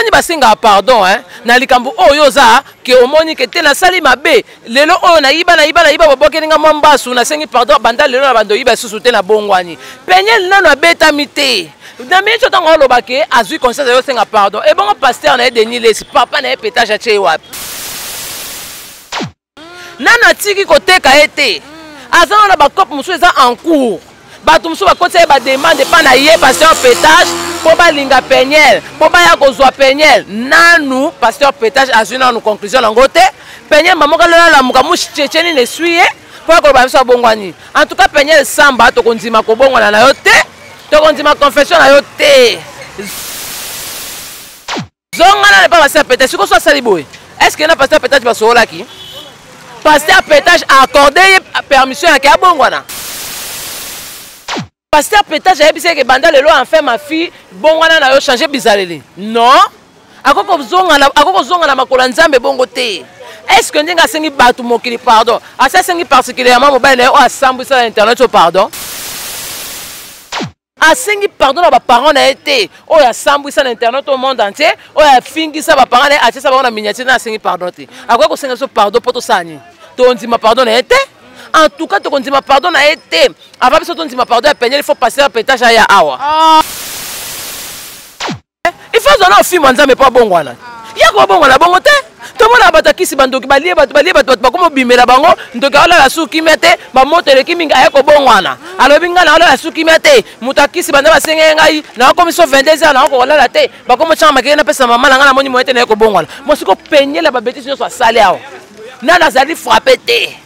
bani basenga pardon hein na likambo oyo za ke omoni ke te na sali mabe lelo oyo na iba bobokeninga mwambasu na sengi pardon banda lelo na bando iba susu te na bongwani penyel nano abeta mite na minute tango loba ke azui conscience yo senga pardon e bongo pasteur na Denis Lesi papa na pétage ache wapi nana tiki koteka ete azana na bakope musu eza en cours bato musu bakotisa ba demande pa na ye pasteur pétage po balinga penyel po baya kozwa penyel nanu pasteur pétage azui nanu conclusion nango te penyel mamoka lela lamuka mushecheni ne suye po akoloba biso bongwani en tout cas penyel samba to kondima ko bongwana na yo te to kondima confession na yo te zongana ne pas pasteur pétage siko so sali boy est-ce que na pasteur pétage basola ki pasteur pétage a accordé permission à kia bongwana pasteur pétage a dit que banda lelo enfin ma fille bongwana na yo changer bizarreli non akoko zonga na makolo nzambe bongo te est-ce que ndinga sengi batu mokili pardon asa sengi particulièrement mobile o assemble sur internet au pardon asengi pardon na ba parents na été o assemble sur internet au monde entier o afingi sa ba parents na acha sa ba na miniature na sengi pardon te akoko senga so pardon poto sani to ndima pardon na été. En tout cas, tu continues à pardon a été. Avant que tu continues à pardon à peine, il faut passer un pétage à Yahawa. Il faut donner un film, mais pas bon. Il y a quoi bon la bonne côté? Tout le monde a battu qui bando qui balie comme bimela bango. Donc là la sou qui mette, ma moto le qui minga eko bon wana. Alors binga la sou qui mette, mutaki si bando ba senga ngai. Na comme so 22 ans na ko la te. Ba comme chama ke na pesa mama na ngana moni moete na eko bon wana. Moi siko peigner la babeti sur sale awa. Na nazali frapper te.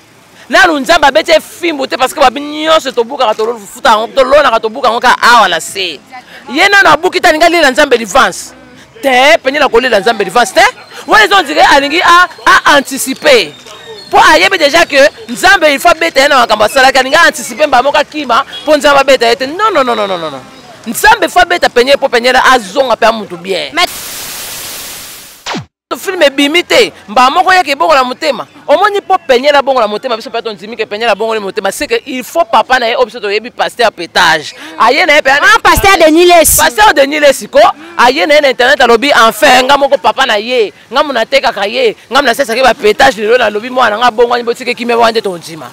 Na nzamba bete fimbo te parce que babinyo se tobuka katolo futa to lona katobuka ngoka awa na se yena na bukita ningali la nzambe divance te penyela ko la nzambe divance te wale zo dire alingi a anticiper pour ayebe déjà que nzambe il faut bete na makamba sala kaninga anticiper ba moka kima pour nzamba bete ete non nzambe faut bete penye pour penyela azonga pe amutu bien film bimité mba moko yake bongo la motema omoni po peigner la bongo la motema biso pato ndimi ke peigner la bongo la motema c'est que il faut papa na obso to yebi pasteur pétage aye na pe pasteur Denis Lesi ko aye na internet alobi enfin nga moko papa na ye nga muna teka ka ye nga muna sesa ke ba pétage lelo na lobi mwana nga bongo ni botike ki me wande to ndima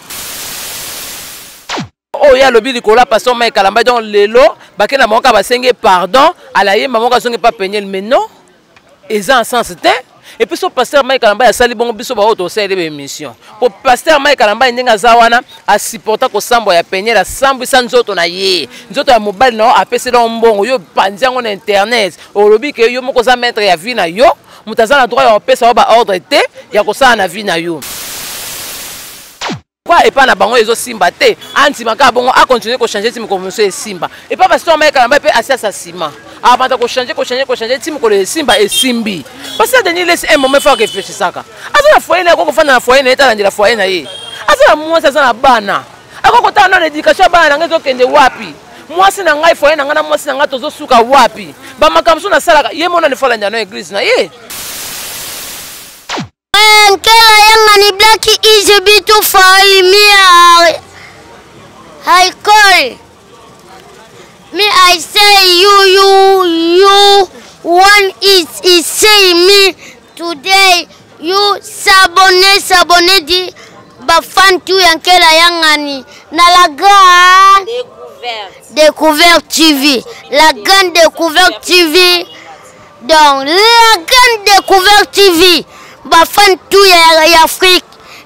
oh ya lobi likola pasteur Mike Kalamba donc lelo bakena moka basenge pardon ala ye mamoka songe pas peigner mais non ils en sens te. Et puis, ce pasteur Mike Kalamba a sali bon biso ba auto sali be mission. Pour pasteur Mike Kalamba ndinga zawana a supporter ko sambo ya penye la sambo sa nzoto na ye. Nzoto ya mobile na apese la mbongo yo pandiango na internet. Olobi ke yo moko za mettre ya vie na yo, mutazana droit ya pesa ba ordre te ya ko sa na vie na yo. Quoi et pas na bango ezo simba te. Anti maka bongo a continuer ko changer tim ko monsieur simba. Et pas pasteur Mike Kalamba pe assasa sima. Avant de changer, tim ko le simba et simbi. Parce que Denis Lesi un moment faut réfléchir ça ka. Aza na foyer na ko fana na foyer na eta na foyer na ye. Aza na mwasi aza na bana. Akoko ta na éducation bana ngezo kende wapi. Mwasi na ngai foyer na ngana mwasi na ngato zo suka wapi. Ba makamso na salaka ye mona ne fola ndano église na ye. Nkela yanga ni black is bit to fall me I call me I say you one is say me today you sabone di bafan tu yankela yangani na la grande découverte TV la grande découverte TV donc la grande découverte TV bafan tu ya Afrique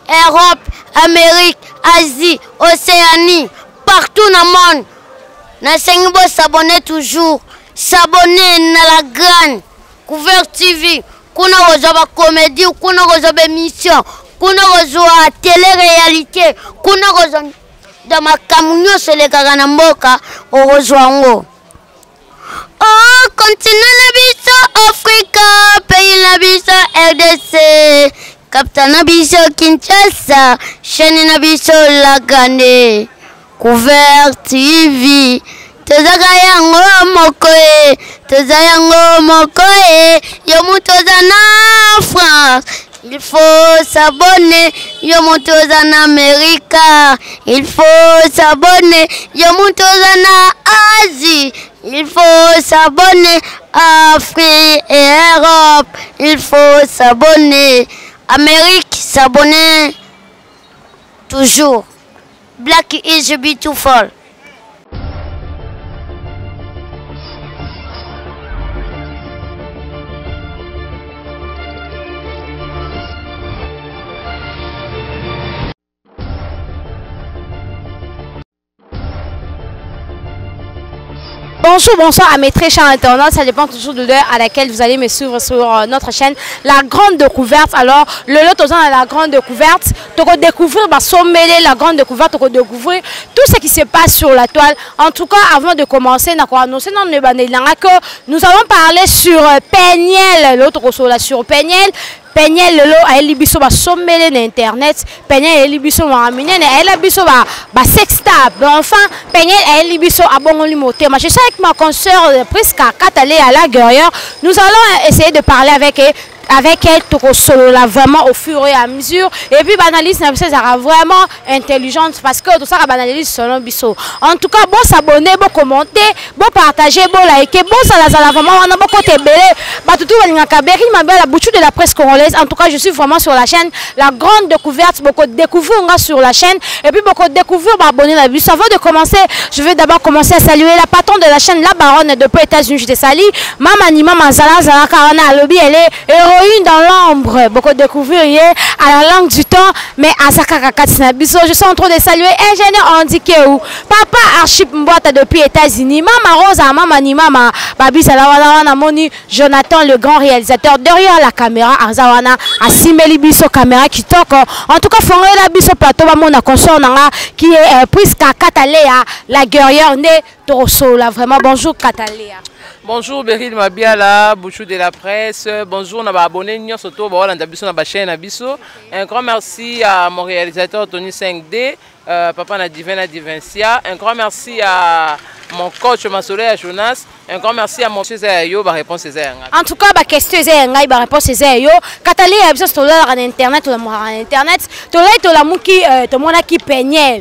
Europe Amérique Asie Océanie partout dans le monde. Na sengibo s'abonner toujours, s'abonner na la grande Découverte TV. Kuna ozoba comédie, kuna ozoba émission, kuna ozoba télé-réalité, kuna ozoba dans ma camunyo sur les Kaganamboka, ozoango. Oh, continent nabiso Africa, pays nabiso RDC, captain nabiso Kinshasa, chaîne nabiso la grande Découverte TV. Tozaka yango mokoe, toza yango mokoe, yomutoza na France. Il faut s'abonner, yomutoza na Amerika. Il faut s'abonner, yomutoza na Asie. Il faut s'abonner Afrique et Europe. Europe, il faut s'abonner. Amérique, s'abonner toujours. Black is beautiful. Bonjour, bonsoir à mes très chers internautes, ça dépend toujours de l'heure à laquelle vous allez me suivre sur notre chaîne La Grande Découverte. Alors, le lot aux gens à La Grande Découverte, tu vas découvrir, La Grande Découverte, tu vas découvrir tout ce qui se passe sur la toile. En tout cas, avant de commencer, nous allons parler sur Peniel, l'autre sur Peniel. Peniel lelo aeli biso ba sommele na internet, Peniel aeli biso ma minene, aeli biso ba sextap. Enfin, Peniel aeli biso abongoli motema. Je suis avec ma consoeur presque à Katalé à la guerrière. Nous allons essayer de parler avec elle solo là vraiment au fur et à mesure, et puis l'analyse sera vraiment intelligente parce que tout ça banalise selon biso. En tout cas, bon s'abonner, bon commenter, bon partager, bon liker, bon ça la vraiment on a beaucoup de belé batutu balingaka beri mabel la bouche de la presse congolaise. En tout cas, je suis vraiment sur la chaîne La Grande Découverte, beaucoup découvrir sur la chaîne et puis beaucoup découvrir abonner la bus. Avant de commencer, je vais d'abord commencer à saluer la patronne de la chaîne, la baronne depuis États-Unis. Je te salue Mama Nima Manzala Zala Karana Alobi, elle est dans l'ombre, beaucoup découvrir à la langue du temps, mais à Zakakatina Biso. Je suis en train de saluer ingénieur Andikeou, Papa Archip Mbouata depuis États-Unis, Mama Rosa, Mama Nima, Babi Salawana Moni, Jonathan le grand réalisateur derrière la caméra, Arzawana, Asimeli Biso caméra qui toque. En tout cas, Fongola Biso plateau, mon consort qui est puisque Kataléa, la guerrière née Toroso, là vraiment. Bonjour Kataléa. Bonjour Beryl Mabiala, Bouchou de la presse. Bonjour, on a abonné surtout sur la chaîne Abisso. Un grand merci à mon réalisateur Tony 5D, Papa Nadivena Divencia. Un grand merci à mon coach Massolé à Jonas. Un grand merci à mon Césaire, ma réponse Césaire. En tout cas, ma question Césaire, ma réponse Césaire. Catalé a besoin de en internet, en internet. Tu l'as la mouki, tu m'as qui peignait.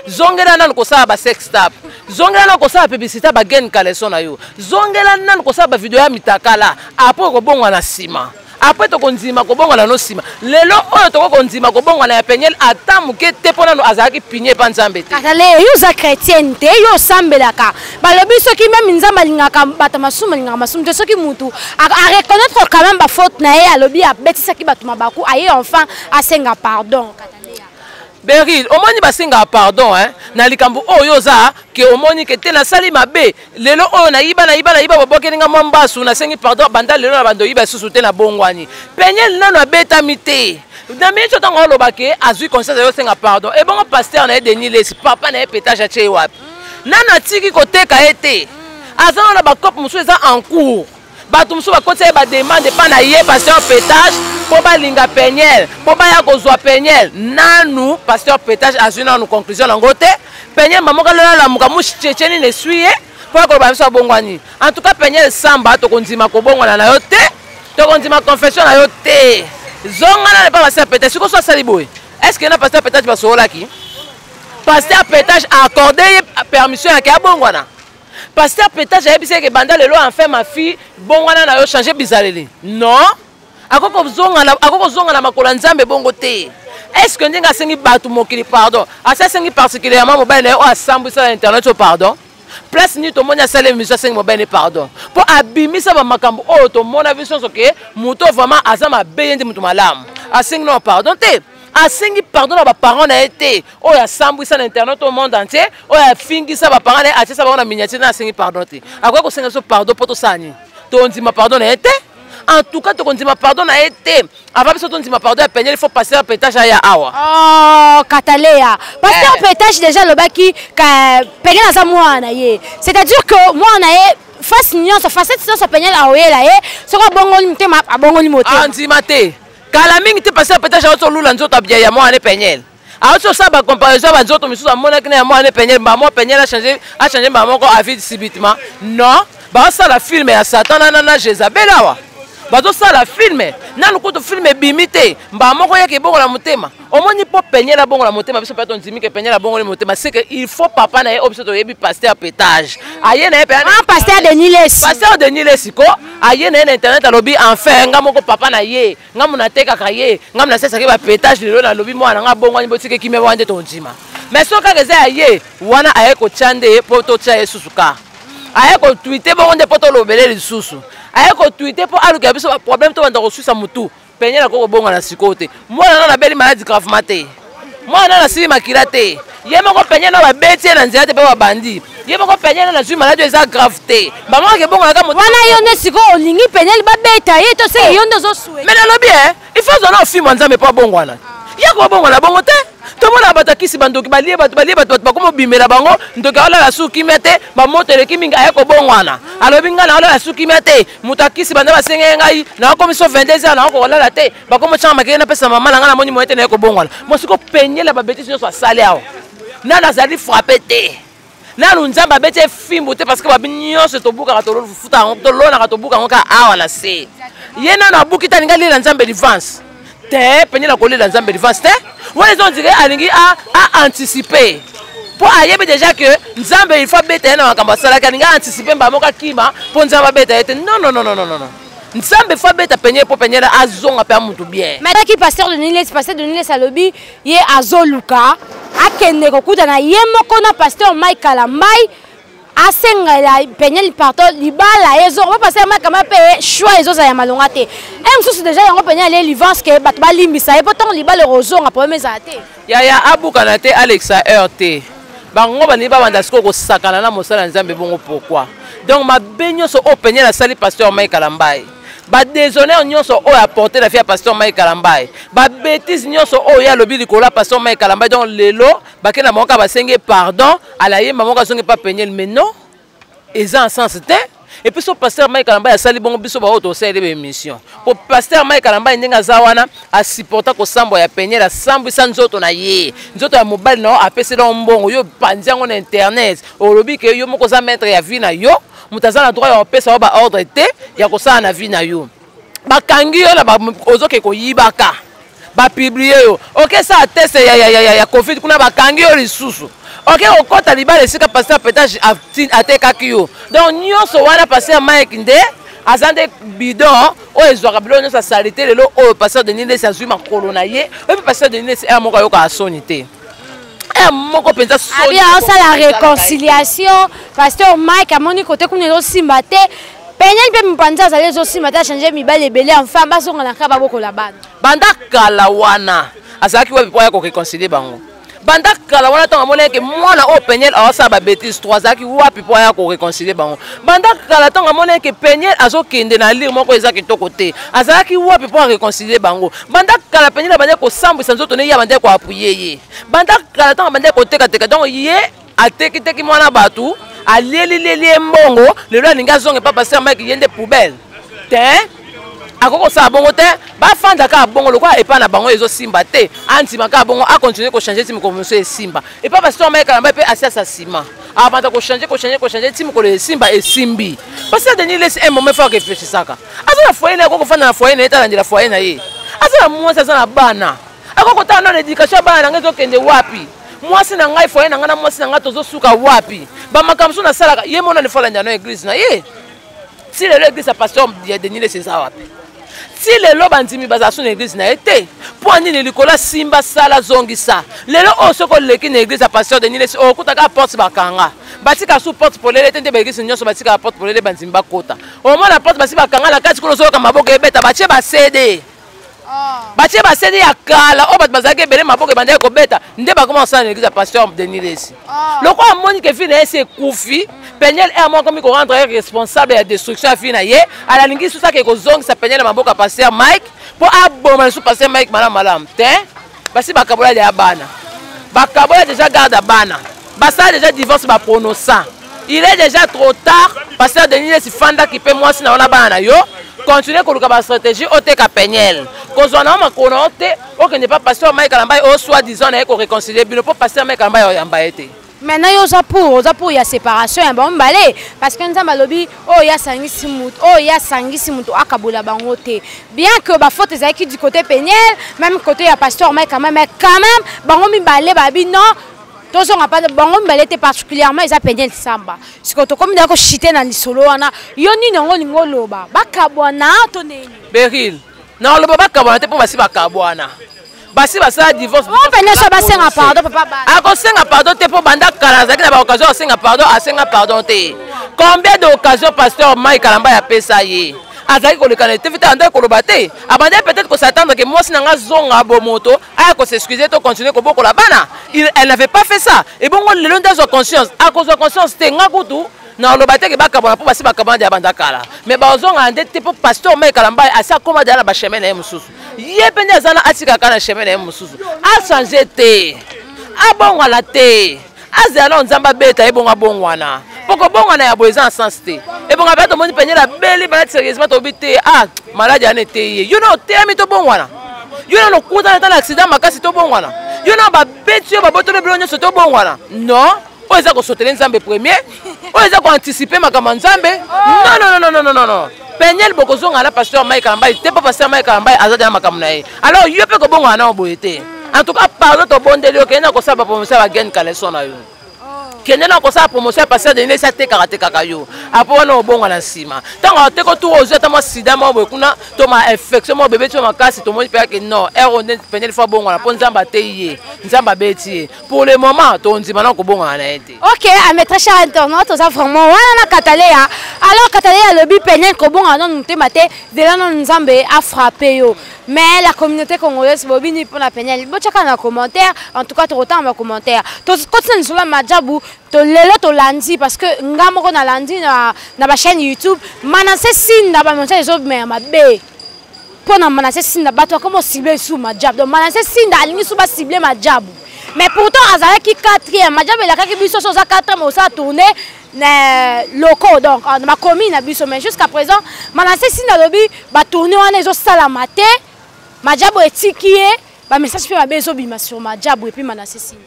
Zongela nan kosala ba sex tap. Zongela nan kosala publicité ba gen kaleson na yo. Zongela nan kosala ba video ya mitakala. Après ko bongwa na sima. Après to konzima ko bongwa na no sima. Lelo oyo to konzima ko bongwa na Peniel ata muke te pona no azaki pinye pa nzambe te. Katale yo za chrétienté yo sambelaka. Ba lobi soki même nzamba lingaka bata masuma lingaka masuma soki mutu a reconnaître quand même ba faute na ye alobi a betisa ki batu mabaku aye enfin a senga pardon. Beryl, au moins basinga pardon na likambo oyo za ke omoni ke te na sali mabe lelo oyo na iba bobokelinga mwambasu na sengi pardon banda lelo na bando iba susu te na bongwani Peniel nano abeta mite na minute tango lobake azui conscience yo senga pardon e bongo pasteur na Denis Lesi papa na pétage a che wapi nana tiki koteka ete azana na bakop musu eza en cours bato musu bakotisa ba demande pa na ye pasteur pétage po balinga Peniel po baya kozwa Peniel nanu pasteur pétage azuna nu conclusion nango te Peniel mamoka la muka mushecheni ne suye po ko ba biso bongwani. En tout cas Peniel samba to konzima ko bongwana na yo te to konzima confession na yo te zonga na pas pasteur pétage siko so saliboy est-ce que na pasteur pétage ba sola ki pasteur pétage a accordé permission à ka bongwana. Pasteur pétage a dit que banda lelo enfin ma fille bongwana na yo changer bizaleli non akoko zonga na makola nzambe bongo te. Est-ce que ndinga sengi batu mokili pardon asa sengi particulièrement mobile o asambisa internet pardon place ni to monya sale mission sengi mobile pardon po abimisa ba makambo o to mona vision soke muto vraiment azama beyende mutu malamu asengi non pardon te asengi pardon na ba parents na été o ya sambisa na internet au monde entier o ya fingisa ba parents na atisa ba na miniature na asengi pardon te akwa ko senga so pardon poto sani to ndima pardon na été. En tout cas, tu dis pardon a été. Avant que tu dis pardon à Peniel, il faut passer un pétage à Awa. Oh, Kataléa. Parce que pétage déjà le baki Peniel a ça moi naie. C'est-à-dire que moi naie face nion sa facette ça Peniel a oye là c'est quoi bongo limité ma bongo limité. Antimate. Kalaming te passer un pétage à autre lula nzoto bien ya moi ne Peniel. A autre ça ba comparaison ba nzoto misu a mona kina moi ne Peniel ba moi Peniel a changé ba moko avis subitement. Non, ba ça la film ya Satan na Jézabel awa. bazo sala filme nanu kutu filme bimite mba moko yake bongo la motema omoni po peigner la bongo la motema biso pato ndimi ke peigner la bongo la motema c'est que il faut papa na ye obiso to yebi pasteur pétage aye na ye pasteur de Niles ko aye na internet alobi enfin nga moko papa na ye nga muna teka ka ye nga muna sesa ke ba pétage lelo na lobi mwana nga bongo ni botike kimé wande to ndima mais soka ke za aye wana aye ko chande po to cha yesusuka aye ko tweeter bongo nde po to lobele lisusu aye ko tweeter po aluka biso problème to banda ko susa mutu peigner la ko bongo na sikote mwana na beli maladie grave mate mwana na sima kilate ye moko peigner na ba beti na nzela te pe ba bandi ye moko peigner na sima maladie eza grave te ba moko ke bongo na ka mutu wana yo ne siko olingi peigner ba beta ye to se yo ndo zo souhaiter mais na lobi il faut zona o film nzambe pa bongo wana ya ko bongo na bongo te to mona batakisi bandoki balie bato bakomo bimela bango ndoki olala suki mete ba motere kiminga ya ko bongwana alobi ngana olala suki mete mutakisi banda basenge ngai na ko miso 22 ans na ko olala te bakomo chama makene na pesa mama ngana moni moete na ko bongwana mosiko penyela ba betisi nyo so sale awo nana zali frapper te nanu nzamba bete fimbu te parce que ba binyoso to buka to futa to lona to buka ngoka awa na se yena na bukita ningali la nzambe divance te penyela ko lela nzambe divance te ouais ils ont dit alingi a anticiper pour ayebi déjà que nzambe il faut beta na makamba sala kaninga anticiper mba moka kima pour nzamba beta ete non nzambe faut beta penye pour penye la azonga pe mutu bien mais qui pasteur de Niles alobi ye azoluka akende kokuta na ye moko na pasteur Mike Kalambai asenga la penyel parto libala ezo on va passer ma kama pe choix ezo za ya malonga te em susu déjà yango penyel les livans que bat ba limbisa et pourtant libala rozo nga problème za te ya abukana te Alexa RT bango bani ba banda siko ko sakana na mosala nzambe bongo pourquoi donc ma benyo so o penyel la sali pasteur Mike Kalambai ba déshonneur nyonso o apporter la fille pasteur Mike Kalambai ba bêtise nyonso o ya lobi likola pasteur Mike Kalambai donc lelo ba kena moka ba senge pardon ala ye mamoka songe pas peigner mais non ils en sens te et puis so pasteur Mike Kalambai a sali bongo biso ba auto sele be mission pour pasteur Mike Kalambai ndenga zawana a supporter ko sambo ya peigner la sambo sa nzoto na ye nzoto ya mobile no apesi don mbongo yo panziango na internet o lobi ke yo moko za mettre ya vie na yo mutazana droit ya pesa ba ordre te ya ko sa na vie na yo bakangi yo la ba ozoke ko yibaka ba publier yo OK ça test ya covid kuna bakangi yo lisusu OK okota libala esika pasteur pétage atekaki yo donc nyonso wana pasteur Mike nde azande bidon o ezwaka bilo nyonso salité lelo o pasteur de Niles azui makolo na ye et pasteur de Niles e moko yoka asoni te moko penza soni ça la réconciliation pasteur Mike amoni côté kuna zo simba te penyel pe mpanza za zo simba ta changer mibale belé enfin basonga na ka baboko la banda kala wana azaki wa bipo ya ko réconcilier bango banda kala wana tonga mona ke mwana o penyel awasa ba bêtise 3 azaki wa bipo ya ko réconcilier bango banda kala tonga mona ke penyel azokende na lire moko ezaki toko te azaki wa bipo ya réconcilier bango banda kala penyel bande ko sambisa nzoto ne ya bande ko appuyer ye banda kala tonga bande ko teka donc ye ateki mwana batu aleli mbongo lelo alinga zonge pa passer Mike yende poubelle te akoko sa bongo te ba fanda ka bongo lokwa epa na bango ezo simba te anti maka bongo a continuer ko changer tim ko monsieur simba et pas passer Mike Kalambai pe asasa sima avant de changer tim ko le simba et simbi parce que Denis laisse un moment faut réfléchir ça ka azana foyer na ko fanda na foyer na eta na foyer na ye azana mwasa azana bana akoko ta na éducation bana ngezo kende wapi mwasi na ngai foyer na ngana mwasi na ngato zo suka wapi ba makamso na salaka ye mona ne fola ndano église na ye si le l'église a pasteur de Niles c'est ça wapi si lelo bandimi baza so na église na été pour nini likola simba sala zongisa lelo osoko leki na église a pasteur de Niles o kutaka porte bakanga batika sous porte pour les tente ba église nyonso batika porte pour les bandimi bakota au moins la porte basi bakanga la kati kuno soka maboko ebeta bache ba CD bache ba CD ya kala o bat bazake bele maboko bande ko beta nde ba commencer na église a pasteur de Niles loko amoni ke fine ese kufi penyel est moi comme il rendre responsable de la destruction à fina ye à la lingi sous ça que kozong sa penyel maboka pasteur Mike pour abomber sous pasteur Mike malam te basi bakabola ya bana bakabola déjà garde bana basa déjà divorce ba prononçant il est déjà trop tard pasteur Denis si fanda qui peut moi si na ona bana yo continuer ko luka ba stratégie o te ka penyel kozona ma konote o que n'est pas pasteur Mike Kalambai o soit disant na ko réconcilier bino pour pasteur Mike Kalambai o yamba été. maintenant pour il y a séparation ya bon balé parce que nzamba lobi oh ya sangisi mutu akabola bango te bien que ba faute ezaki du côté péniel même côté ya pasteur mais quand même bango mi balé babi non tozonga pas bango mi balé te particulièrement ils a péniel samba siko to comme ndako chiter na lisolo wana yo ni nango lingo loba bakabwana to neni Beril non loba bakabwana te po basi bakabwana basi basa divorce on venait ça basenga pardon papa ba ako senga pardon te po banda kala zaki na ba occasion senga pardon te combien d'occasions pasteur Mike Kalamba ya pesa ye azaki koleka na TV anda koloba te abandé peut-être que s'attendre que moi sinanga zonga bomoto aya ko s'excuser to continuer ko bokola bana elle n'avait pas fait ça et bon le long de conscience à cause de conscience te ngakutu na lobate ke bakabona po basi bakabona ya banda kala mais bazonga ande te po pasteur Mike Kalamba asa koma dala ba chemin na mususu ye pende azana atika kana chemin na mususu a changer te abonga la te azala nzamba beta ebonga bongwana poko bongwana ya boeza en sens te ebonga beto moni penyela beli bana sérieusement to bité ah maladie ane te ye you know te ami to bongwana you know kuta na accident makasi to bongwana you know ba beti yo ba botole blonyo so to bongwana non o eza ko sauter nzambe premier o eza ko anticiper makama nzambe non penyel bokozonga la pasteur Mike Kalamba te pas pasteur Mike Kalamba azada makam na ye alors yo pe ko bongwana o boyete en tout cas pardon to bondeli o kena ko saba promotion ba gain kaleson na yo kena na ko saba promotion passer de ne sa te karaté kakayo apo na obonga na sima tango te ko tout ozo ta mo sida mo bokuna to ma infection mo bébé to makasi to mo pe que non ero ne penyel fa bonga na ponzamba te ye nzamba beti pour le moment to nzima na ko bonga na ete OK à mes chers internautes ça vraiment wana katalea alors katalea le bi penyel ko bonga non te maté de là non nzambe a frappé yo mais la communauté congolaise bobini pour la penyel bo chaka na commentaire en tout cas to autant en commentaire to continue sur la majabu to lelo to landi parce que ngamoko na landi na ba chaîne YouTube manase sinda ba monter les autres mais mabe pona manase sinda bato comme cibler sous majabu donc manase sinda alingi sous ba cibler majabu mais pourtant azala ki 4e majabu la ka ki biso so za 4e mo sa tourner locaux donc dans ma commune na biso mais jusqu'à présent manase sinda lobi ba tourner wana ezo sala maté majabu etikie ba message pe mabe zo bima sur majabu et puis manase sinda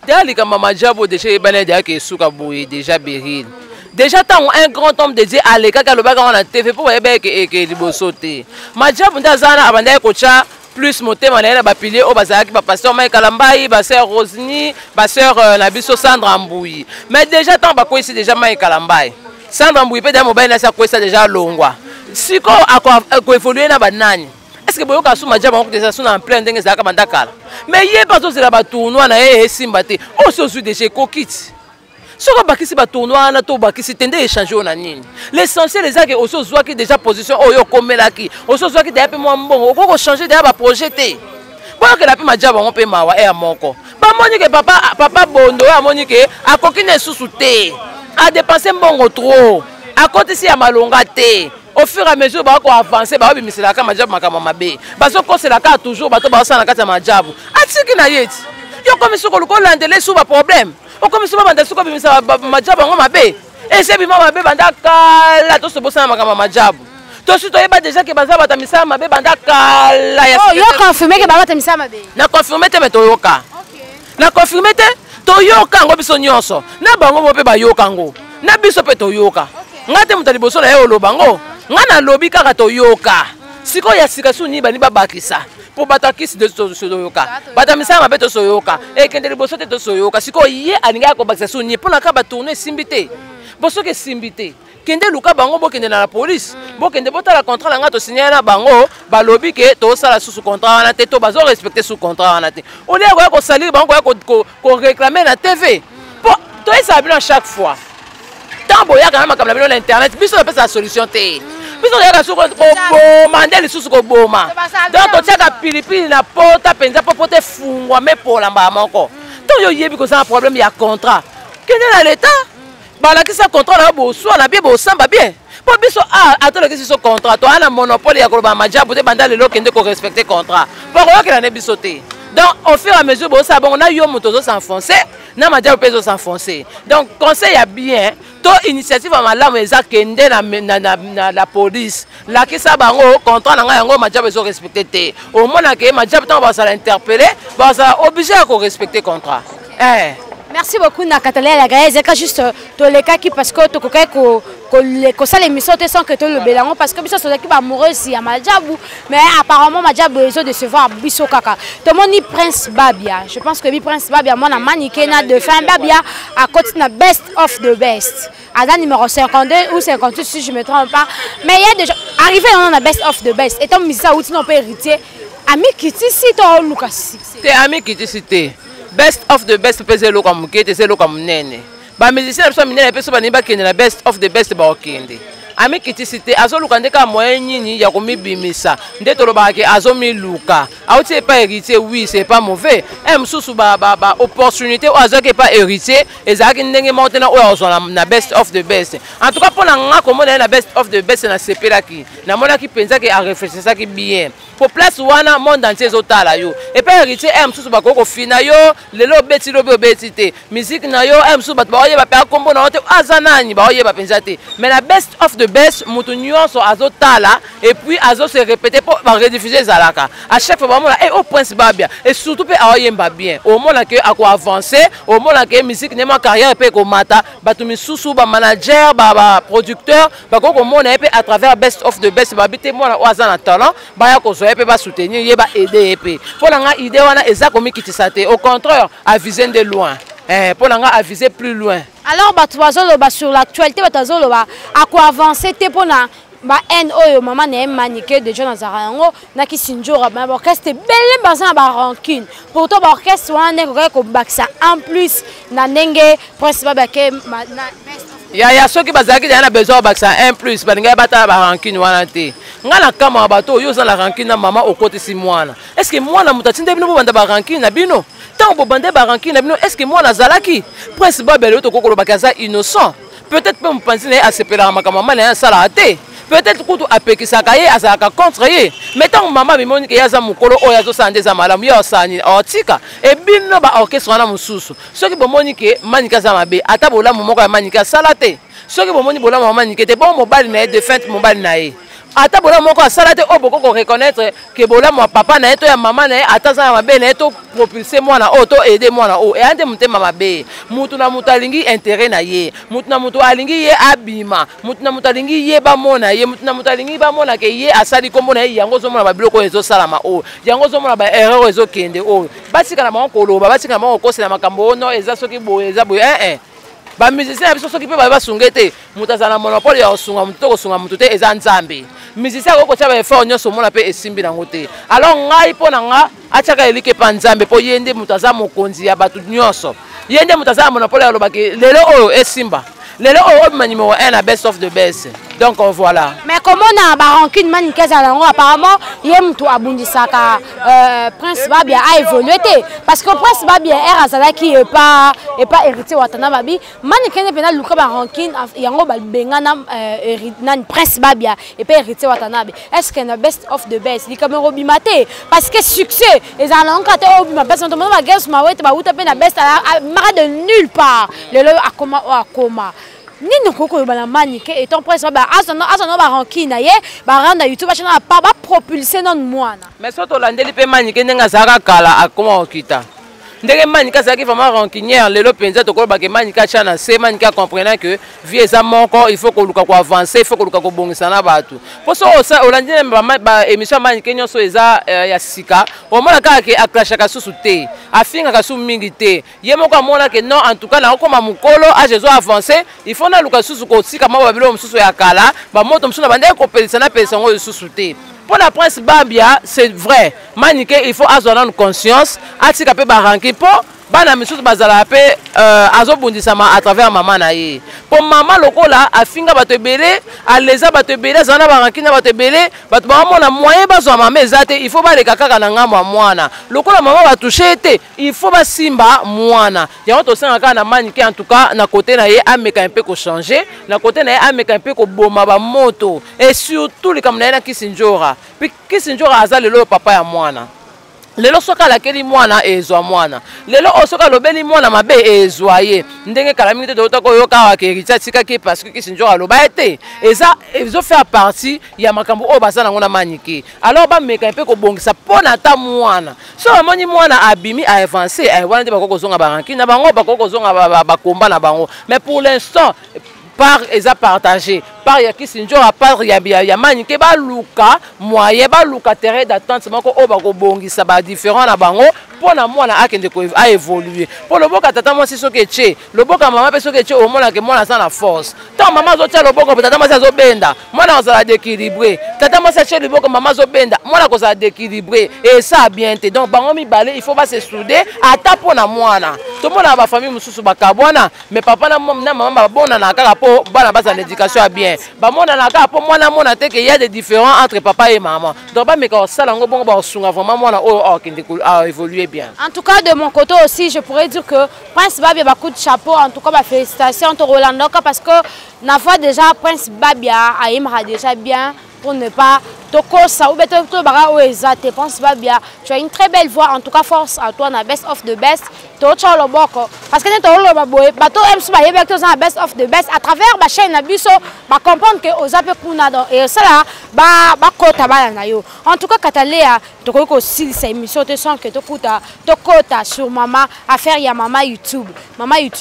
Dès que Maman Diabo déjà est que Souka Boué déjà Beril. Déjà tant un grand homme dédié à l'écart le bac on a TV pour que libo sauter. Madjabo ndazana abandé kocha plus monter manela ba pilier au bazaki ba pasteur Mike Kalamba ba sœur Rosini ba sœur Nabiso Sandra Mboui. Mais déjà tant ba ko ici déjà Mike Kalamba. Sandra Mboui peut dans mobile na ça ko ça déjà longwa. Siko ako évoluer na banani. Est-ce que boyoka sous Madjabo on déjà sous en plein ndenge za ka bandakala. Mais hier pas c'est là tournoi na simbate o so su déjà kokit soko bakisi ba tournoi na to bakisi tende échanger on nini l'essentiel les que o so zwa ki déjà position oyo komela ki o so zwa ki déjà pe mo mbongo o ko changer déjà ba projeter bon que la pe Madjabo on pe mawa e amoko ba moni que papa bondo a moni que akokine susu te a dépenser mbongo trop a côté si ya malonga te au fur et à mesure ba ko avancer ba bimisela ka Madjabo makama mabe baso ko c'est la ka toujours bato ba sana ka Madjabo atiki na yeti yo comme soko ko landele sous ba problème o comme soko banda soko bimisela Madjabo ngo mabe et c'est bima mabe banda kala to so bosana makama Madjabo to suto yeba déjà que baza bata misala mabe banda kala ya oh yo confirmer que bata misala mabe na confirmer te meto yoka na confirmer te to yoka ngo biso nyonso na bango mo pe ba yoka ngo na biso pe to yoka ngate mutali boso na yo lo bango ngana lobi kaka to yoka siko ya sika suni bani babakisa po batakisi de so yoka batamisa mabe to so yoka e kendeli boso te to so yoka siko ye aninga ko bakisa suni pona ka ba tourner simbité boso ke simbité kende luka bango bo kende na la police bo kende botala contrat la ngato signer na bango ba lobi ke to sala sous contrat na te to bazo respecter sous contrat na te o le ko salir bango ko réclamer na TV po to esa bien chaque fois tant boya quand même comme la internet biso na pesa solution te biso ya ka soko ko mandeli susu ko boma donc to tiaka pilipili na pota penza popote fungwa me pola mba moko to yo yebi ko ça problème ya contrat kende na l'état bala ki sa contrat na bo so na bien bo samba bien po biso atolo ki so contrat to ana monopole ya ko ba Madjabo te banda lelo kende ko respecter contrat po ko ke na biso te donc au fur et à mesure bo ça bon na yo moto zo s'enfoncer na Madjabo peso s'enfoncer donc conseil ya bien to initiative malamu eza kende na la police la ki sa bango contrat na nga yango Madjabo zo respecter te au mona ke Madjabo tant ba ça interpeller ba ça obligé à ko respecter contrat Merci beaucoup Nakatalia la Gaëlle. C'est juste tous les cas qui parce que tu connais que ça l'émission sans que tu le bélango parce que biso sont qui amoureux si à Madjabou mais apparemment Madjabou besoin de se voir biso kaka. Tout le monde ni Prince Babia. Je pense que Prince Babia moi na maniqué na de fin Babia à côté na best of the best. À la numéro 52 ou 58 si je me trompe pas. Mais il y a déjà arrivé on a best of the best. Et ton misa ou tu n'as pas héritier. Ami Kitty si toi Lucas. T'es ami Kitty si best of the best pese lo comme kete c'est lo comme nene ba musicien so minene pese ba niba kende na best of the best ba okende ami Kitty cité azo luka ndeka moyen nyini ya komibimisa nde toloba ke azo miluka auti pas héritier oui c'est pas mauvais msusu ba opportunité o azo ke pas héritier ezaki ndenge montena o azo na best of the best en tout cas pour na nga komona na best of the best na sepelaki na mona ki penza ke a réfléchir ki bien pour place wana monde entier zotala yo et pas héritier msusu ba koko fina yo lelo beti lobe beti te musique na yo msusu ba oye ba pa kombo na ote azanani ba oye ba penza te mais la best of the best mutu nyonso azotala et puis azo se répéter pour rediffuser zalaka à chaque fois mona et au Prince Babia et surtout pe aoyemba bien au mona que ako avancer au mona que musique ne ma carrière pe ko mata batu misusu ba manager ba producteur ba koko mona pe à travers best of the best ba bité mona oazana talent ba ya ko et peut pas soutenir, il va aider. Pour l'anga idée wana eza komi kitisate. Au contraire, à viser de loin. Pour l'anga à viser plus loin. Alors bah sur l'actualité bah à quoi avancer t'es pour na bah oyo maman ne maniqué de John Azarango na ki sinjora bah orchestre belle bazan ba rancune. Pourtant bah orchestre wana ko baksa en plus na ndenge principal ba ke na ya ceux qui bazaki na besoin baksa en plus ba ngai bata ba rancune wana te. Ngala kama bato yo za la rancune na maman au côté si mwana. Est-ce que mwana mutatinde bino banda ba rancune na bino? Tant bo bande ba rancune na bino est-ce que mwana zalaki? Prince Babel to kokolo bakaza innocent. Peut-être peut me penser à se pela maman na sala ate. Peut-être kutu apekisaka ye azalaka contre ye. Mais tant maman bimoni ke yaza mukolo oya zo sande za malamu yo sani otika e bino ba orchestre na mususu. Soki bomoni ke manika za mabe ata bolamu moko ya manika salate. Soki bomoni bolamu manika te bon mobile na de feinte mobile na ye. Ata bola moko asalate o boko ko reconnaître que bola mo papa na eto ya maman na ata za mabe na eto propulser mwana o to aider mwana o e ande mutema mabe mutu na mutu alingi intérêt na ye mutu na mutu alingi ye abima mutu na mutu alingi ye ba mona ye mutu na mutu alingi ba mona ke ye asali kombo na ye yango zo mona ba biloko ezo salama o yango zo mona ba erreur ezo kende o batika na moko loba batika na moko kosela makambo no eza soki boye eza boye ba musicien biso soki pe ba sungete mutazana monopole ya osunga mutu ko sunga mutu te eza nzambe musicien ko tia ba effort nyonso mona pe esimbi nango te alors ngai pona nga achaka elike pa nzambe po yende mutaza mokonzi ya batu nyonso yende mutaza monopole ya lobaki lelo oyo esimba lelo oyo ma numéro 1 na best of the best donc voilà. Mais comment on a rancune manikeza nango apparemment yemtu abundisaka Prince Babia a évolué parce que Prince Babia era azalaki et pas héritier watana babi manikene pena luka ba rancune yango ba bengana Prince Babia et pas héritier watana est-ce que na best of the best li kamero bimate parce que succès les alonka te obima best on va guess ma wete ba uta pe na best mara de nulle part lelo akoma Nino koko yobana manike et ton prince ba azana ba rancune na ye ba randa YouTube channel pas ba propulser non mwana mais soto landeli pe manike ndenga zaka kala akoma okita ndenge manika zaki vraiment rancunière lelo penza to ko ba ke manika chana se manika comprenant que vie eza moko il faut ko luka ko avancer il faut ko luka ko bongisa na batu poso osa olandeli ba émission manike nyonso eza ya sika o mona ka ke aklashaka susu te afinga ka su mingi te ye moko amona ke non en tout cas na koma mukolo a jezo avancer il faut na luka susu ko sika ma ba bilo mususu ya kala ba moto mususu na bande ko pelisa na pelisa ngo susu te. Pour la Prince Babia, c'est vrai. Manique, il faut avoir une conscience. Atika pe baranki po. Bana misusu bazala pe azobundisama à travers maman na ye. Pour maman lokola afinga bato belé, aleza bato belé, zana baranki na bato belé, bato ba mona moyen bazwa mama ezate, il faut ba leka kaka na ngamwa mwana. Lokola maman ba toucher te, il faut ba simba mwana. Ya to senga ka na manique en tout cas na côté na ye ameka un peu ko changer, na côté na ye ameka un peu ko boma ba moto et surtout les kamna na kisinjora. Puis kisinjora azale lo papa ya mwana. lelo soka lakeli mwana ezwa mwana lelo osoka lobeli mwana mabe ezwa ye ndenge kala mingi te totako yoka wa kerita tika ki parce que kisinjo aloba ete eza ezo faire partie ya makambo o bazana ngona maniki alors ba meka pe ko bongisa pona ta mwana so amoni mwana abimi a avancer ay wana te bakoko zonga baranki na bango bakoko zonga ba komba na bango mais pour l'instant par eza partagé par ya kisinjo a part ya manike ba luka moyen ba luka terrain d'attente moko o ba ko bongisa ba différent na bango pona mwana akende ko a évoluer pour le boka tata moi soki eche le boka mama pe soki eche o mona ke mwana sa na force tant mama zo tia le boka tata moi zo benda mwana ozala d'équilibrer tata moi sa le boka mama zo benda mwana ko za d'équilibrer et ça bien te donc bango mi balé il faut pas se souder ata pona mwana to mona ba famille mususu bakabwana mais papa na mama ba bona na kaka po bana basa l'éducation à bien ba mona na kaka po mwana mona te que il y a des différences entre papa et maman donc ba meka osala ngo bongo ba osunga vraiment mwana o kende a évoluer bien. En tout cas, de mon côté aussi, je pourrais dire que Prince Babia a coup de chapeau. En tout cas, félicitations à Rolando parce que la fois déjà, Prince Babia a aimé déjà bien pour ne pas tokosa ou beto to bara o ezate pense pas bien tu as une très belle voix en tout cas force à toi na best of the best to cholo boko parce que to lo ba boy bato em so ba yebek to na best of the best à travers ba chaîne na biso ba comprendre que ozape kuna donc et ça là ba kota ba na yo en tout cas Katalea to ko si cette émission te sens que to kuta to kota sur maman affaire ya maman YouTube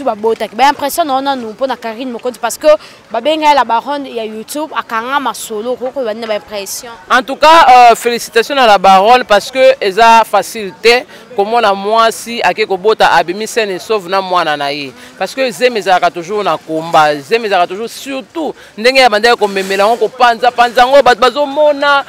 a bota ba impression non nous pour na Karine Mokonzi parce que ba benga la baronne ya YouTube akanga ma solo ko ba impression. En tout cas, félicitations à la baronne parce que elle a facilité comment la moi si akeko bota abimi sene sauve na mwana na ye parce que zemezaka toujours na combat zemezaka toujours surtout ndenge ya bandaya ko memela ko panza ngo bazo mona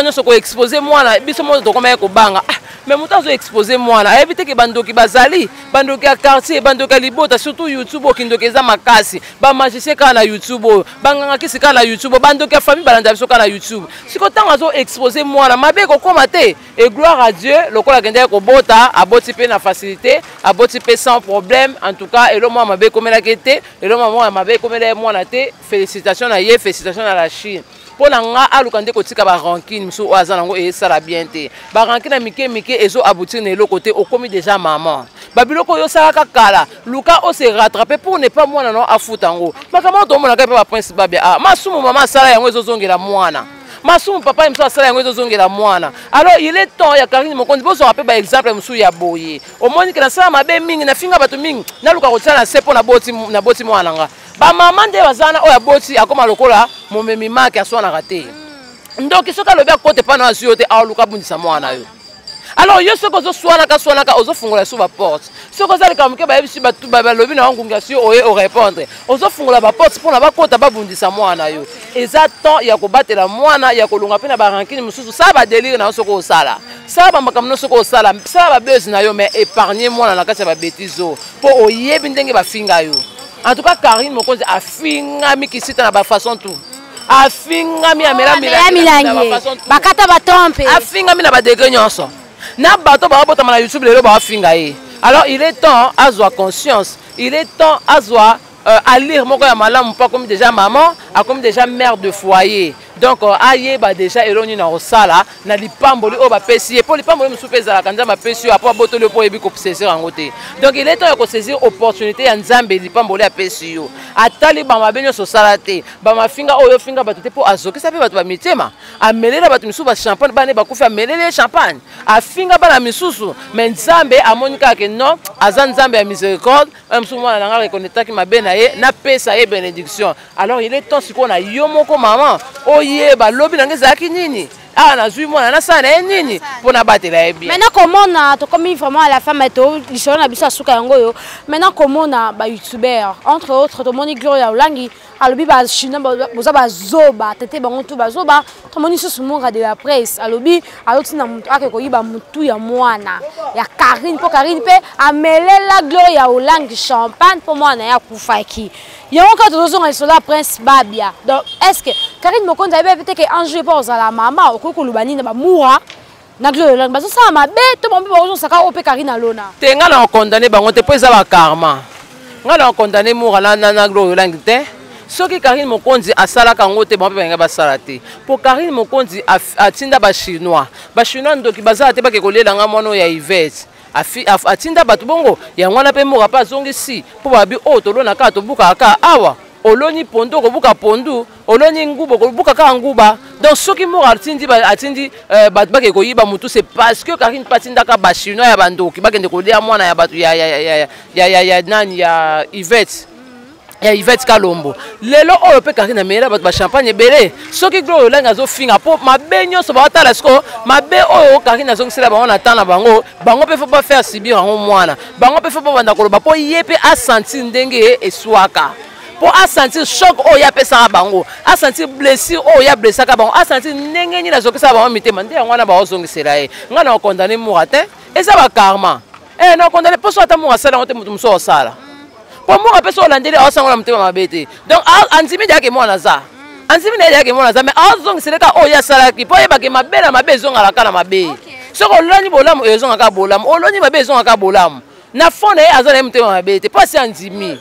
nyonso ko exposer mwana biso mo to koma ko banga mais muta zo exposer mwana éviter que bandoki bazali bandoki ya quartier bandoki libota surtout YouTube okindoki eza makasi ba magicien ka na YouTube banganga kisika na YouTube bandoki ya famille balanda biso ka na YouTube siko tanga zo exposer mwana mabe ko koma te et gloire à Dieu lokola kende ko bota aboti pe na facilité aboti pe sans problème en tout cas et le moi mabe komela kete et le moi mabe komela mwana te félicitations na ye félicitations à la Chine pour nga alukande ko tika ba rankine muso azana ngo e sala bien te ba rankine mike ezo aboutir na côté o komi déjà maman babiloko yo sala kala luka o se rattraper pour ne pas mwana no afuta ngo makama to mona ka pe ba Prince Babia masumu mama sala yango ezo zongela mwana masumu papa imso asala yango ezo zongela mwana alors il est temps ya Karine Mokonzi bozo rappel ba exemple musu ya boye o moni que na sala mabe mingi na finga bato mingi na luka ko tsala sepo na boti mwana nga ba mama nde bazana o ya boti akoma lokola momemi maki aswana raté donc soka lobi akote pana asiote a luka bundisa mwana yo alors yo soko zo swana ka ozo fungola so ba porte soko za leka mke ba yebisi batu ba lobi na ngungasio oye o répondre ozo fungola ba porte pona ba kota ba bundisa mwana yo exactement ya ko batela mwana ya ko lunga pena ba rankini mususu ça ba délire na soko osala ça ba makamno soko osala ça ba buzz na yo mais épargner mwana na kasa ba bêtises po oyebi ndenge ba finga yo en tout cas Karine Mokonzi a finga mi kisita na ba façon tout a finga mi amela milangi bakata ba trompe a finga mi na ba degré nyonso na bato ba bota na YouTube lelo ba finga ye alors il est temps à avoir conscience il est temps à avoir à lire moko ya malamu pas comme déjà maman a comme déjà mère de foyer donc aye ba déjà eloni na osala na lipamboli o ba pesi pour lipamboli musu pesa la kanza ba pesi après boto le po ebi ko saisir ngote donc il est temps de saisir opportunité ya nzambe lipamboli a pesi yo atali ba mabenyo so salate ba mafinga oyo finga batote po azoki sape bato ba mitema amelela bato misusu ba champagne bane ba kufa amelele champagne afinga bana misusu mais nzambe amonika ke non azan nzambe ya miséricorde musu mwana nanga reconnaître ki mabena ye na pesa ye bénédiction alors il est temps siko na yo moko maman yeba lobi na ngezaki nini na zui mwana na sana nini pona batela ye bien maintenant comment na to comme vraiment à la femme to lisho na biso asuka yango yo maintenant comment na ba youtubeur entre autres to moni Gloria Olangi alobi ba china boza ba zoba tete bango to ba zoba to moni susu monga de la presse alobi aloti na mutu ake ko yiba mutu ya mwana ya Karine po Karine pe amelela Gloria Olangi champagne po mwana ya kufaki yango ka to zonga sur la Prince Babia donc est-ce que Karine Mokonzi a peut-être que enjeu pour la maman ko lubani na ba mura na Gloria Olangi bazo sa mabe to bombe bazo saka ope Karine alona tenga na condamné bango te po eza ba karma nga na condamné mura na Gloria Olangi te soki Karine Mokonzi asalaka ngo te bango pe banga basala te po Karine Mokonzi atinda ba chinois ndoki bazala te bake kolela nga mwana ya Yvette atinda bato bongo ya ngwana pe moka pa zongisi po babi o tolona ka tobuka ka awa oloni pondo kobuka pondu oloni ngubo kobuka ka nguba donc soki moka atindi bato bake koyiba mutu c'est parce que Karine patinda ka ba chinois ya bandoki bakende kolia mwana ya bato ya nani ya Yvette ya Yvette Kalombo lelo oyo pe Karine amela bato ba champagne belé soki glo olenga zo finga po mabe nyonso ba tala siko mabe oyo Karine azongisela bango na tana bango pe faut pas faire subir en mwana bango pe faut pas banda koloba po yepe a sentir ndenge eswaka po a sentir choc oyo ya pesa bango a sentir blessure oyo ya blessaka bango a sentir ndenge ni na zokisa bango mitema nde ngwana ba ozongisela ye ngana okondane mouratin eza ba karma na condamné po so ata mo asala ngote mutu muso osala po mo apeso olandeli asangola mutema mabete donc anzimi diake mwana za anzimi ne diake mwana za mais azongiseleka oyo asalaki po yebake mabe na mabe zonga la mabe soko oloni bolamu ezonga ka bolamu oloni mabe ezonga ka bolamu na fone azala mutema mabete po si anzimi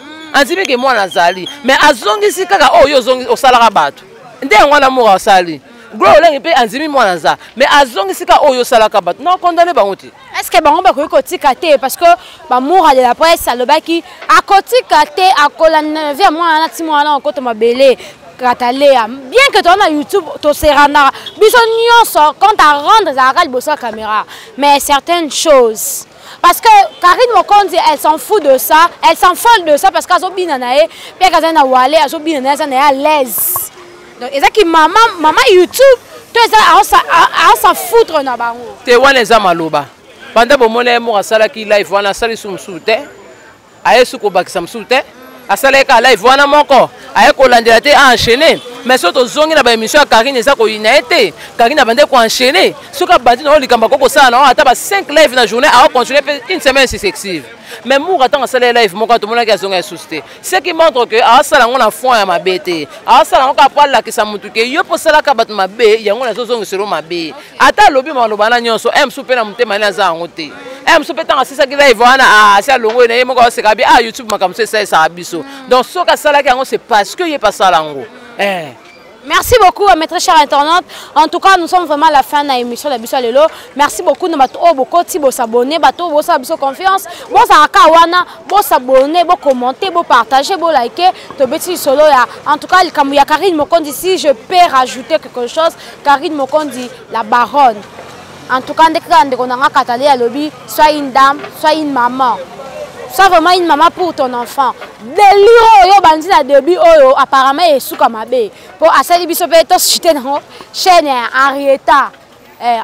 ke mwana zali mais azongisi kaka oyo zongi osalaka bato nde ngwana mo asali gros olengi pe anzimi mwana za mais azongisi ka oyo salaka bato non condamné bango te. Est-ce que bango bakoki kotika te parce que bamour de la presse alobaki akotika te akolanda via mwana na ti mwana okoto mabele katalea bien que tu na YouTube to se rendre biso nyonso quand à rendre za ka liboso caméra mais certaines choses parce que Karine Mokonzi elle s'en fout de ça elle s'en fout de ça parce qu'azo bina na e pe kazana wale azo bina na za na à l'aise donc ezaki maman YouTube to eza a s'en foutre na bango te wana eza maloba pendant bomone mo asala ki live wana sali sumsute ayesu ko bakisa msute asala ka live wana moko aye ko landela te enchaîner mais soto zongi na ba émission ya Karine eza ko unité Karine bande ko enchaîner soka bandi na likamba koko sana na ata ba 5 live na journée a continuer une semaine successive mais mour attend asala live moko to mona ki azonga ya susté ce qui montre que asala ngona fond ya mabete asala ngoka pala ki sa mutu ke yo posala ka bat mabe yango na zozonga selo mabe ata lobi maloba na nyonso soupe na mutema na za ngote soupe tanga sisa ki live wana asa longo na yemo ko sekabi YouTube makamse sa biso donc soka sala ki yango c'est parce que y pas sala ngo Merci beaucoup à mes très chers internautes. En tout cas, nous sommes vraiment à la fin de l'émission de Biso Lelo. Merci beaucoup de vous abonner, de vous confiance. Vous s'abonner, vous commenter, vous partager, vous liker. En tout cas, comme il y a Karine Mokonzi ici, je peux rajouter quelque chose. Karine Mokonzi, la baronne. En tout cas, soit une dame, soit une maman. Sois vraiment une maman pour ton enfant. Délire yo bandi na début oyo apparemment esuka mabe. Pour asali biso pe to chité na chaîne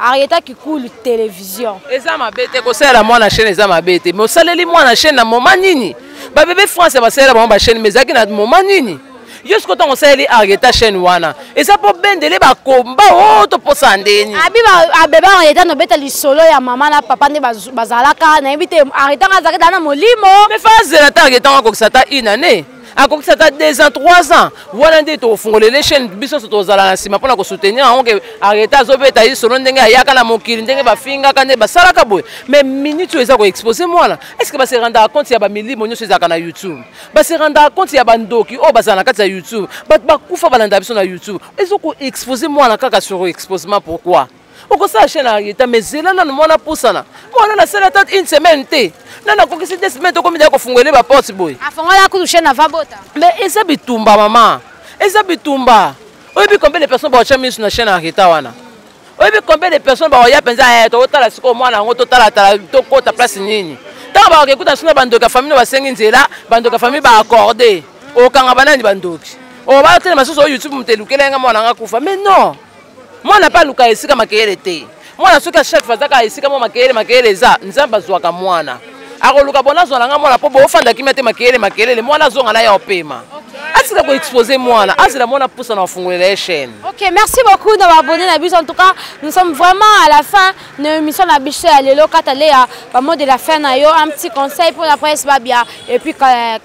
Arieta qui coule télévision. Eza mabete ko sala mwana chaîne eza mabete. Mais osaleli mwana chaîne na moment nini? Ba bébé France ba sala ba chaîne mais zaki na moment nini? Jusqu'au temps on sali Arieta chaîne wana. Eza po bendele ba komba o to posandeni. Abi ba bébé Arieta no beta li solo ya maman na papa ne bazalaka na invité Arieta ngazaka dana molimo. Mais fazela ta Arieta ko sata une année. Encore que ça a 2 ans, 3 ans. Voilà des taux font les chaînes biso to zala na sima pona ko soutenir on que arrêter zobeta yi solo ndenge ya kana mokili ndenge ba finga kande ba sala ka boy. Mais minute eza ko exposer moi là. Est-ce que ba se rendre compte ya ba milimo nyo eza kana YouTube? Ba se rendre compte ya ba ndoki o bazana kati ya YouTube. Ba kufa balanda biso na YouTube. Ezo ko exposer moi là kaka sur exposement pourquoi? Oko sa chaîne Arieta mais zela na mwana pusana. Mwana na sala tante une semaine te. Nana ko kisi 2 semaines ko mida ko fungole ba porte boy. Afongola ku chaîne avabota. Mais eza bitumba maman. Eza bitumba. Oyebi combien de personnes ba chami sur na chaîne Arieta wana. Oyebi combien de personnes ba ya penza to tala siko mwana ngo to tala to kota place nini. Ta ba ke kuta suna bandoka famille ba sengi nzela, bandoka famille ba accorder. O kanga banani bandoki. O ba tele masusu o YouTube mutelukelenga mwana nga kufa. Mais non. Moi n'a pas luka esika makele te. Moi na soka chaque fois zaka esika mo makele za nzamba zwaka mwana. Akoluka bona zona nga mwana po bo fanda kimete makele mwana zonga na ya opema. Asika ko exposer mwana, asila mwana poussa na fungolela chaîne. OK, merci beaucoup d'avoir abonné na biso en tout cas, nous sommes vraiment à la fin de l'émission na biso ya lelo katale ya ba mot de la fin na yo un petit conseil pour la presse Babia et puis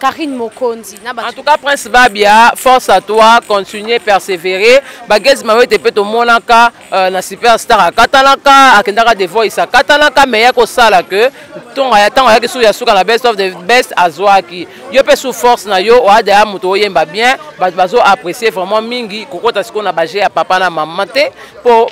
Karine Mokonzi. En tout cas Prince Babia, force à toi, continuer persévérer. Bagez mawe te peto monaka na superstar katalaka akendaka de voice katalaka mais ya ko sala que ton ya tan ya ke su ya suka na best of the best azwaki. Yo pe sous force na yo o ada muto yemba bien bien bazo apprécier vraiment mingi kokota siko na baje ya papa na maman te po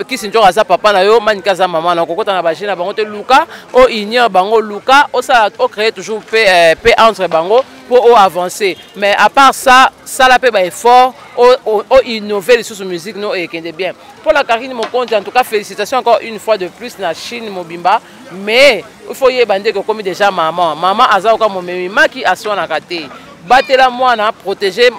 kisi njo aza papa na yo manika za maman na kokota na baje na bango te luka o ignore bango luka o ça o créer toujours paix entre bango pour avancer. Mais à part ça, ça la paix ba effort o innover sur musique no et kende bien. Pour la Karine Mokonzi, en tout cas félicitations encore une fois de plus na Chine Mobimba, mais il faut y bande que comme déjà maman aza ka momemi maki aswa na kate. Batela mwana protéger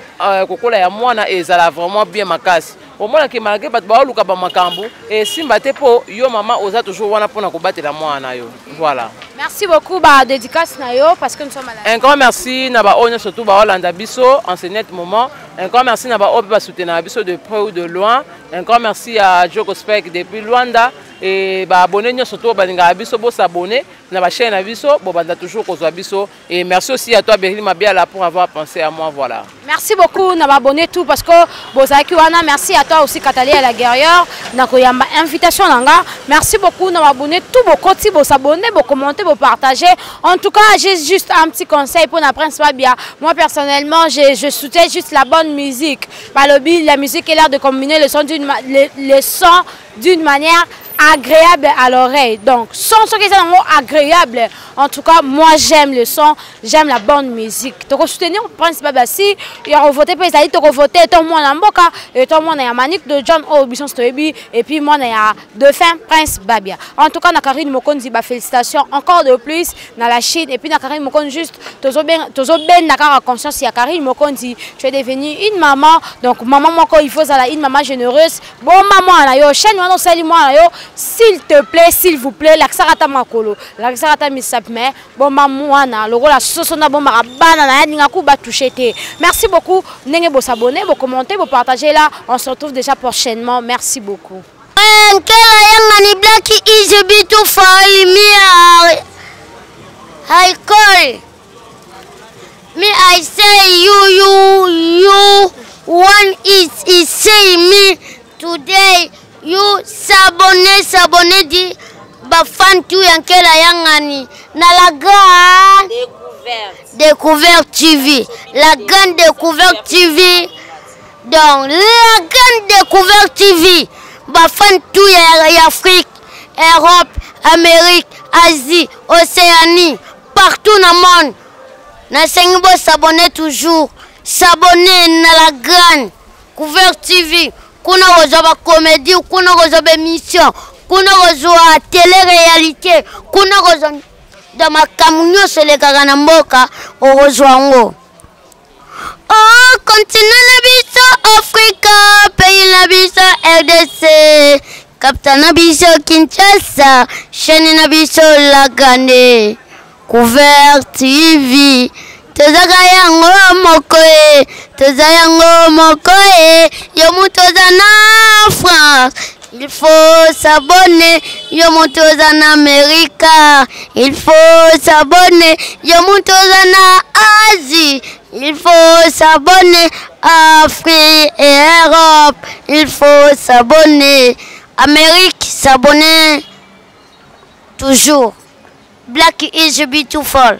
kokola ya mwana ezala vraiment bien makasi. Au moins que malgré bat ba luka ba makambu et simba te po yo maman oza toujours wana pona ko batela mwana yo. Voilà. Merci beaucoup ba dédicace na yo parce que nous sommes là. Un grand merci na ba onyo surtout ba Holanda biso en ce net moment. Un grand merci na ba obi ba soutenir biso de près ou de loin. Un grand merci à Joko Spec depuis Luanda et ba abonné surtout ba linga biso bo s'abonner na ba chaîne na biso bo banda toujours ko zo biso et merci aussi à toi Berlin Mabiala pour avoir pensé à moi voilà. Merci beaucoup na ba abonné tout parce que bozaki wana merci à toi aussi Katali à la guerrière na ko yamba invitation nanga. Merci beaucoup na ba abonné tout bo koti bo s'abonner bo commenter bo partager. En tout cas, j'ai juste un petit conseil pour la Prince Babia. Moi personnellement, je soutiens juste la bonne musique. La musique est l'air de combiner le son d'une manière agréable à l'oreille. Donc, son qui est agréable. En tout cas, moi j'aime le son, j'aime la bonne musique. Tu peux soutenir Prince Babia si il a voté pour les tu peux voter ton moi en Boka et ton moi en Manique de John Obison Stoebi et puis moi en de fin Prince Babia. En tout cas, na Karine Mokonzi félicitations encore de plus dans la Chine et puis na Karine Mokonzi juste toujours bien na conscience ya Karine Mokonzi, tu es devenue une maman. Donc maman moko il faut ça une maman généreuse. Bon maman na yo chaîne moi non sali moi na yo. S'il te plaît, s'il vous plaît, l'aksarata makolo, l'aksarata misapme, bon mamouana, le rôle la sosona bon marabana na ninga ku ba toucher te. Merci beaucoup, n'engez vos abonnés, vos commenter, vos partager là. On se retrouve déjà prochainement. Merci beaucoup. Black is a bit too far. I call me. I say you. One is say me today. You s'abonner di bafan tu yankela yangani na la grande découverte TV. La grande découverte TV. Donc la grande découverte TV. Bafan tu ya Afrique, Europe, Amérique, Asie, Océanie, partout dans le monde. Na sengibo s'abonner toujours. S'abonner na la grande découverte TV. Kuna gozoba comédie, kuna gozoba émission, kuna gozoba télé-réalité, kuna gozoba dans ma camunio sur les Kaganamboka au Rozoango. Oh, continent nabiso Africa, pays nabiso RDC, captain nabiso Kinshasa, chaîne nabiso Lagane, couvert TV. Tozayango mokoe, yomutoza na France. Il faut s'abonner, yomutoza na Amérique. Il faut s'abonner, yomutoza na Asie. Il faut s'abonner Afrique et Europe. Il faut s'abonner Amérique, s'abonner toujours. Black is beautiful.